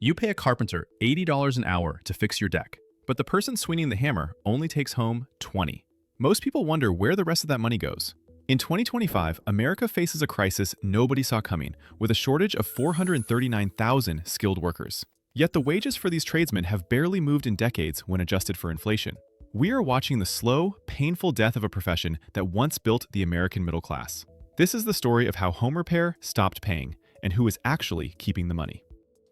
You pay a carpenter $80 an hour to fix your deck, but the person swinging the hammer only takes home $20. Most people wonder where the rest of that money goes. In 2025, America faces a crisis nobody saw coming, with a shortage of 439,000 skilled workers. Yet the wages for these tradesmen have barely moved in decades when adjusted for inflation. We are watching the slow, painful death of a profession that once built the American middle class. This is the story of how home repair stopped paying, and who is actually keeping the money.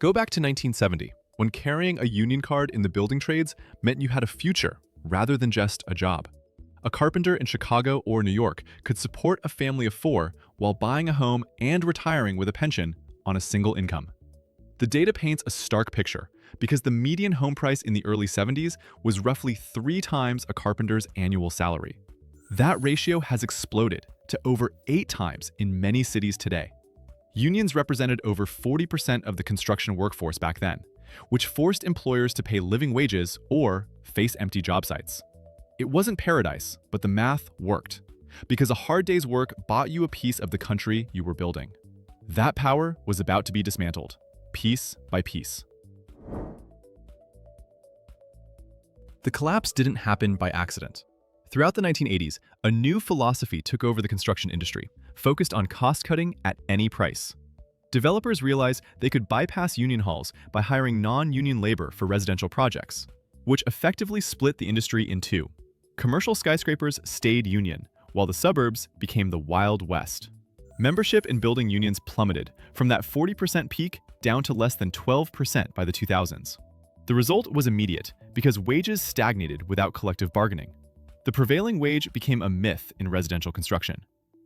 Go back to 1970, when carrying a union card in the building trades meant you had a future rather than just a job. A carpenter in Chicago or New York could support a family of 4 while buying a home and retiring with a pension on a single income. The data paints a stark picture because the median home price in the early 70s was roughly 3 times a carpenter's annual salary. That ratio has exploded to over 8 times in many cities today. Unions represented over 40% of the construction workforce back then, which forced employers to pay living wages or face empty job sites. It wasn't paradise, but the math worked, because a hard day's work bought you a piece of the country you were building. That power was about to be dismantled, piece by piece. The collapse didn't happen by accident. Throughout the 1980s, a new philosophy took over the construction industry, focused on cost-cutting at any price. Developers realized they could bypass union halls by hiring non-union labor for residential projects, which effectively split the industry in two. Commercial skyscrapers stayed union, while the suburbs became the Wild West. Membership in building unions plummeted from that 40% peak down to less than 12% by the 2000s. The result was immediate because wages stagnated without collective bargaining. The prevailing wage became a myth in residential construction.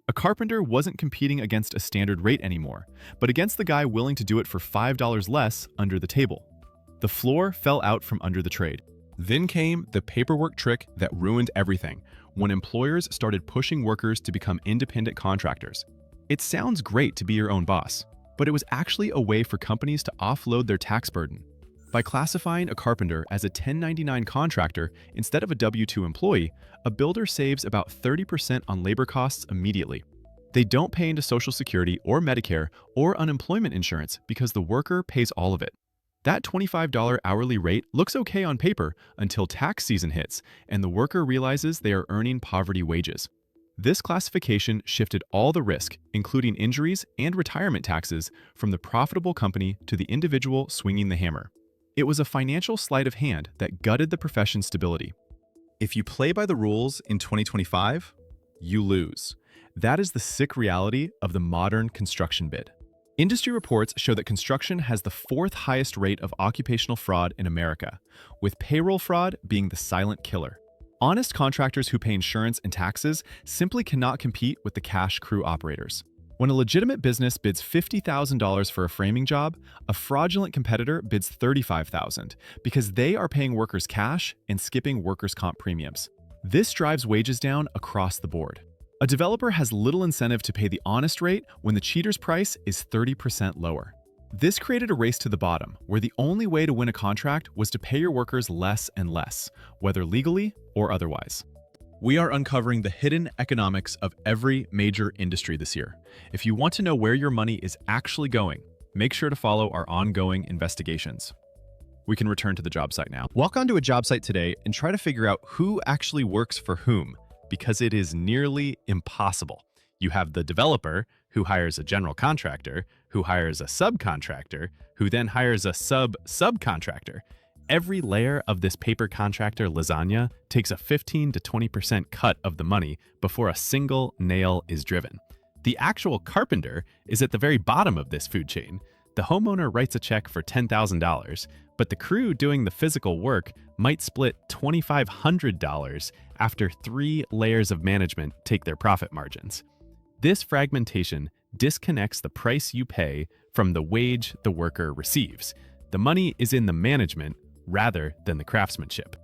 A carpenter wasn't competing against a standard rate anymore, but against the guy willing to do it for $5 less under the table. The floor fell out from under the trade. Then came the paperwork trick that ruined everything, when employers started pushing workers to become independent contractors. It sounds great to be your own boss, but it was actually a way for companies to offload their tax burden. By classifying a carpenter as a 1099 contractor instead of a W-2 employee, a builder saves about 30% on labor costs immediately. They don't pay into Social Security or Medicare or unemployment insurance because the worker pays all of it. That $25 hourly rate looks okay on paper until tax season hits and the worker realizes they are earning poverty wages. This classification shifted all the risk, including injuries and retirement taxes, from the profitable company to the individual swinging the hammer. It was a financial sleight of hand that gutted the profession's stability. If you play by the rules in 2025, you lose. That is the sick reality of the modern construction bid. Industry reports show that construction has the 4th highest rate of occupational fraud in America, with payroll fraud being the silent killer. Honest contractors who pay insurance and taxes simply cannot compete with the cash crew operators. When a legitimate business bids $50,000 for a framing job, a fraudulent competitor bids $35,000 because they are paying workers cash and skipping workers' comp premiums. This drives wages down across the board. A developer has little incentive to pay the honest rate when the cheater's price is 30% lower. This created a race to the bottom, where the only way to win a contract was to pay your workers less and less, whether legally or otherwise. We are uncovering the hidden economics of every major industry this year. If you want to know where your money is actually going, make sure to follow our ongoing investigations. We can return to the job site now. Walk onto a job site today and try to figure out who actually works for whom, because it is nearly impossible. You have the developer, who hires a general contractor, who hires a subcontractor, who then hires a subcontractor. Every layer of this paper contractor lasagna takes a 15 to 20% cut of the money before a single nail is driven. The actual carpenter is at the very bottom of this food chain. The homeowner writes a check for $10,000, but the crew doing the physical work might split $2,500 after 3 layers of management take their profit margins. This fragmentation disconnects the price you pay from the wage the worker receives. The money is in the management rather than the craftsmanship.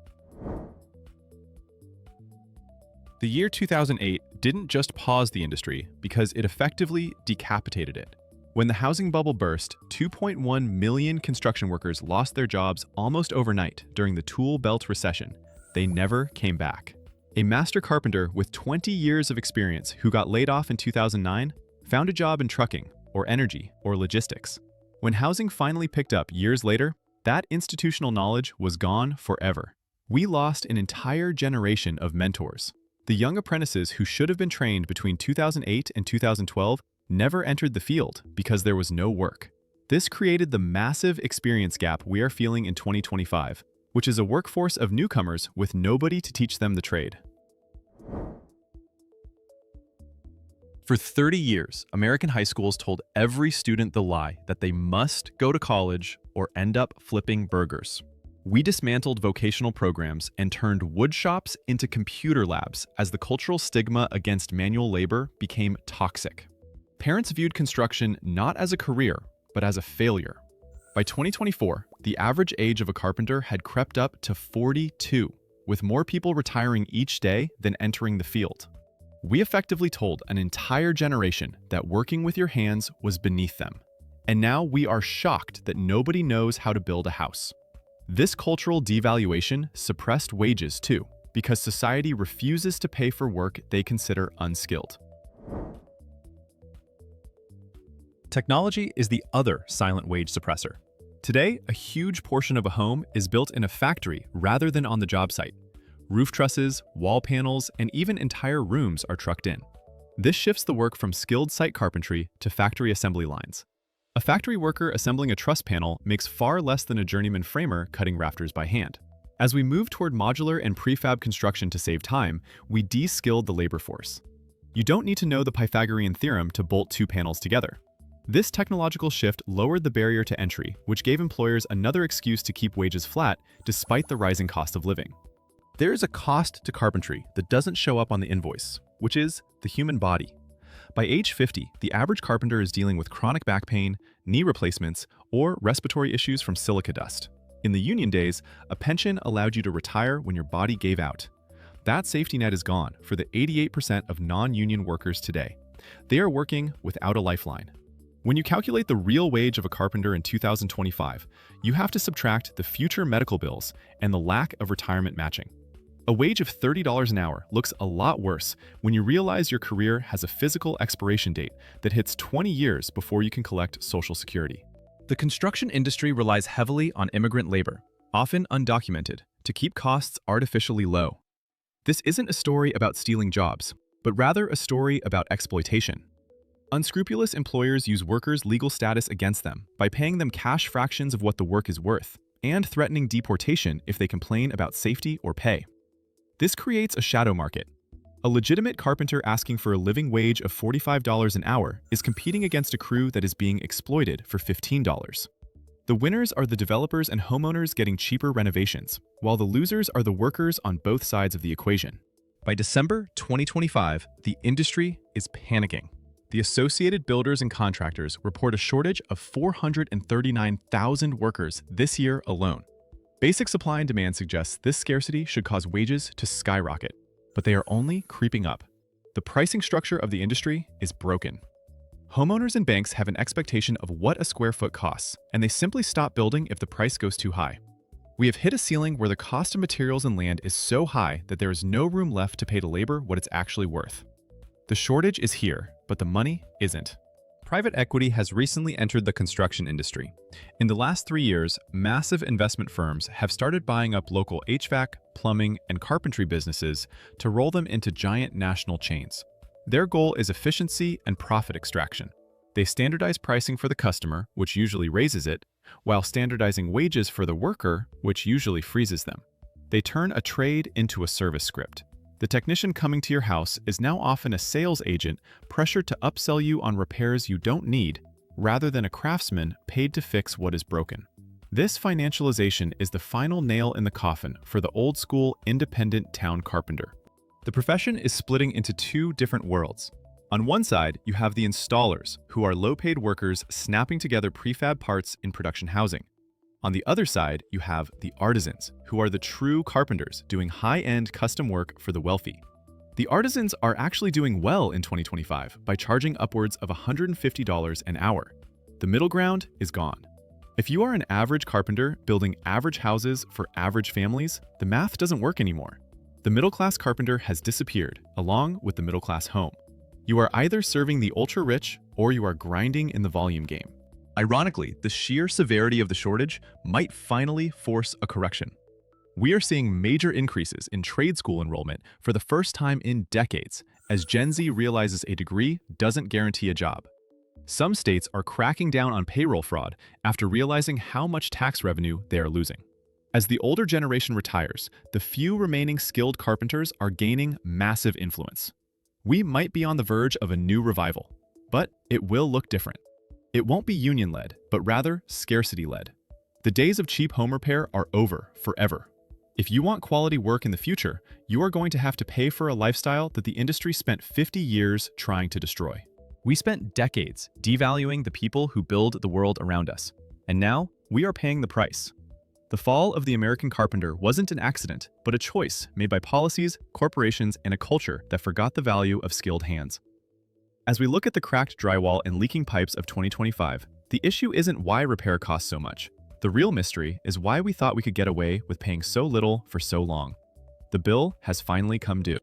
The year 2008 didn't just pause the industry because it effectively decapitated it. When the housing bubble burst, 2.1 million construction workers lost their jobs almost overnight during the tool belt recession. They never came back. A master carpenter with 20 years of experience who got laid off in 2009 found a job in trucking or energy or logistics. When housing finally picked up years later, that institutional knowledge was gone forever. We lost an entire generation of mentors. The young apprentices who should have been trained between 2008 and 2012 never entered the field because there was no work. This created the massive experience gap we are feeling in 2025, which is a workforce of newcomers with nobody to teach them the trade. For 30 years, American high schools told every student the lie that they must go to college or end up flipping burgers. We dismantled vocational programs and turned wood shops into computer labs as the cultural stigma against manual labor became toxic. Parents viewed construction not as a career, but as a failure. By 2024, the average age of a carpenter had crept up to 42, with more people retiring each day than entering the field. We effectively told an entire generation that working with your hands was beneath them. And now we are shocked that nobody knows how to build a house. This cultural devaluation suppressed wages too, because society refuses to pay for work they consider unskilled. Technology is the other silent wage suppressor. Today, a huge portion of a home is built in a factory rather than on the job site. Roof trusses, wall panels, and even entire rooms are trucked in. This shifts the work from skilled site carpentry to factory assembly lines. A factory worker assembling a truss panel makes far less than a journeyman framer cutting rafters by hand. As we move toward modular and prefab construction to save time, we de-skilled the labor force. You don't need to know the Pythagorean theorem to bolt two panels together. This technological shift lowered the barrier to entry, which gave employers another excuse to keep wages flat despite the rising cost of living. There is a cost to carpentry that doesn't show up on the invoice, which is the human body. By age 50, the average carpenter is dealing with chronic back pain, knee replacements, or respiratory issues from silica dust. In the union days, a pension allowed you to retire when your body gave out. That safety net is gone for the 88% of non-union workers today. They are working without a lifeline. When you calculate the real wage of a carpenter in 2025, you have to subtract the future medical bills and the lack of retirement matching. A wage of $30 an hour looks a lot worse when you realize your career has a physical expiration date that hits 20 years before you can collect Social Security. The construction industry relies heavily on immigrant labor, often undocumented, to keep costs artificially low. This isn't a story about stealing jobs, but rather a story about exploitation. Unscrupulous employers use workers' legal status against them by paying them cash fractions of what the work is worth and threatening deportation if they complain about safety or pay. This creates a shadow market. A legitimate carpenter asking for a living wage of $45 an hour is competing against a crew that is being exploited for $15. The winners are the developers and homeowners getting cheaper renovations, while the losers are the workers on both sides of the equation. By December 2025, the industry is panicking. The Associated Builders and Contractors report a shortage of 439,000 workers this year alone. Basic supply and demand suggests this scarcity should cause wages to skyrocket, but they are only creeping up. The pricing structure of the industry is broken. Homeowners and banks have an expectation of what a square foot costs, and they simply stop building if the price goes too high. We have hit a ceiling where the cost of materials and land is so high that there is no room left to pay to labor what it's actually worth. The shortage is here, but the money isn't. Private equity has recently entered the construction industry. In the last 3 years, massive investment firms have started buying up local HVAC, plumbing, and carpentry businesses to roll them into giant national chains. Their goal is efficiency and profit extraction. They standardize pricing for the customer, which usually raises it, while standardizing wages for the worker, which usually freezes them. They turn a trade into a service script. The technician coming to your house is now often a sales agent pressured to upsell you on repairs you don't need, rather than a craftsman paid to fix what is broken. This financialization is the final nail in the coffin for the old-school independent town carpenter. The profession is splitting into two different worlds. On one side, you have the installers, who are low-paid workers snapping together prefab parts in production housing. On the other side, you have the artisans, who are the true carpenters doing high-end custom work for the wealthy. The artisans are actually doing well in 2025 by charging upwards of $150 an hour. The middle ground is gone. If you are an average carpenter building average houses for average families, the math doesn't work anymore. The middle-class carpenter has disappeared, along with the middle-class home. You are either serving the ultra-rich or you are grinding in the volume game. Ironically, the sheer severity of the shortage might finally force a correction. We are seeing major increases in trade school enrollment for the first time in decades, as Gen Z realizes a degree doesn't guarantee a job. Some states are cracking down on payroll fraud after realizing how much tax revenue they are losing. As the older generation retires, the few remaining skilled carpenters are gaining massive influence. We might be on the verge of a new revival, but it will look different. It won't be union-led, but rather scarcity-led. The days of cheap home repair are over forever. If you want quality work in the future, you are going to have to pay for a lifestyle that the industry spent 50 years trying to destroy. We spent decades devaluing the people who build the world around us, and now we are paying the price. The fall of the American carpenter wasn't an accident, but a choice made by policies, corporations, and a culture that forgot the value of skilled hands. As we look at the cracked drywall and leaking pipes of 2025, the issue isn't why repair costs so much. The real mystery is why we thought we could get away with paying so little for so long. The bill has finally come due.